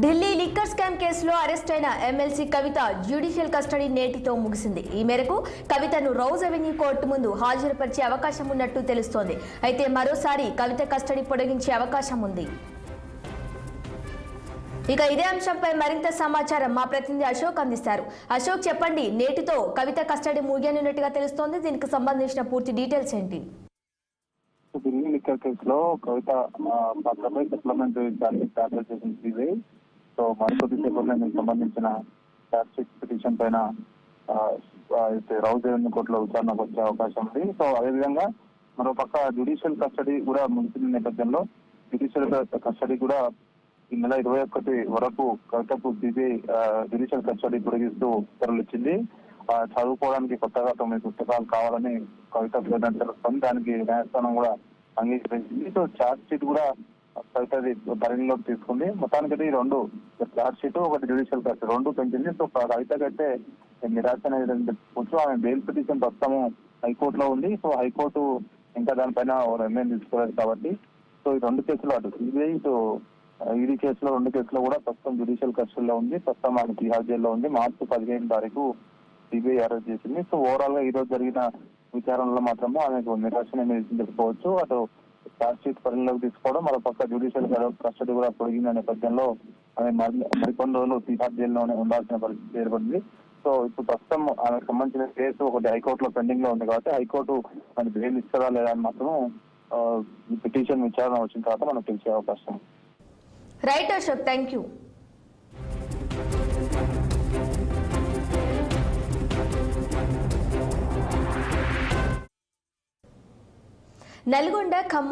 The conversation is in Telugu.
ఢిల్లీ లిక్కర్ స్కామ్ కేసులో అరెస్ట్ అయిన ఎమ్మెల్సీ కవిత జ్యుడిషియల్ కస్టడీ నేటితో ముగిసింది. ఈ మేరకు కవితను రౌజ్ అవెన్యూ కోర్టు ముందు హాజరుపరిచే అవకాశం ఉన్నట్టు తెలుస్తోంది. అయితే మరోసారి కవిత కస్టడీ పొడిగించే అవకాశం ఉంది. ఇక ఇదే అంశంపై మరింత సమాచారం మా ప్రతినిధి అశోక్ అందిస్తారు. అశోక్, చెప్పండి, నేటితో కవిత కస్టడీ ముగియనున్నట్టుగా తెలుస్తోంది. దీనికి సంబంధించిన పూర్తి డీటెయిల్స్ ఏంటి? ఢిల్లీ లిక్కర్ కేసులో కవిత పక్కపై సప్లిమెంటరీ ఛార్జ్ దాఖలు చేసిన సిబిఐ సో మరికొద్ది సేపట్లో దీనికి సంబంధించిన ఛార్జ్ షీట్ పిటిషన్ పైన రౌజ్ అవెన్యూ కోర్టులో విచారణకు వచ్చే అవకాశం ఉంది. సో అదేవిధంగా మరోపక్క జ్యుడిషియల్ కస్టడీ కూడా ముగిసిన నేపథ్యంలో జ్యుడిషియల్ కస్టడీ కూడా ఈ నెల 21 వరకు కవితకు సిబిఐ జ్యుడిషియల్ కస్టడీ పొడిగిస్తూ ఉత్తర్వులు ఇచ్చింది. చదువుకోవడానికి కొత్తగా 9 పుస్తకాలు కావాలని కవిత తెలుస్తుంది. దానికి న్యాయస్థానం కూడా అంగీకరించింది. సో ఛార్జ్ షీట్ కూడా కవితది పరిగణలోకి తీసుకుంది. మొత్తానికి ఈ రెండు ఛార్జ్ షీట్ ఒకటి జ్యుడిషియల్ కస్టడీ రెండు పెంచింది. సో కవితకైతే నిరాశ అనేది చెప్పుకోవచ్చు. ఆమె బెయిల్ పిటిషన్ ప్రస్తుతము హైకోర్టులో ఉంది. సో హైకోర్టు ఇంకా దానిపైన నిర్ణయం తీసుకోలేదు కాబట్టి సో ఈ రెండు కేసులు అటు సిబిఐ ఇటు ఈడీ కేసులో రెండు కేసులో కూడా ప్రస్తుతం జ్యుడిషియల్ కస్టడీలో ఉంది. ప్రస్తుతం ఆమె తిహార్ జైల్లో ఉంది. మార్చి 15 తారీఖు సిబిఐ అరెస్ట్ చేసింది. సో ఓవరాల్ గా ఈ రోజు జరిగిన విచారణలో మాత్రము ఆమెకు నిరాశనే చెప్పుకోవచ్చు. అటు ఛార్జ్ షీట్ పరిగణలోకి తీసుకోవడం, మరోపక్క జ్యుడిషియల్ కస్టడీ కూడా పొడిగిన నేపథ్యంలో ఆమె మరికొన్ని రోజులు తిహార్ జైల్లోనే ఉండాల్సిన పరిస్థితి ఏర్పడింది. సో ఇప్పుడు ప్రస్తుతం ఆమెకు సంబంధించిన కేసు ఒకటి హైకోర్టులో పెండింగ్ లో ఉంది కాబట్టి హైకోర్టు మనకి బెయిల్ ఇస్తారా లేదా అని మాత్రం ఈ పిటిషన్ విచారణ వచ్చిన తర్వాత మనకు తెలిసే అవకాశం. Right Ashok, thank you. Nalgonda, Khammam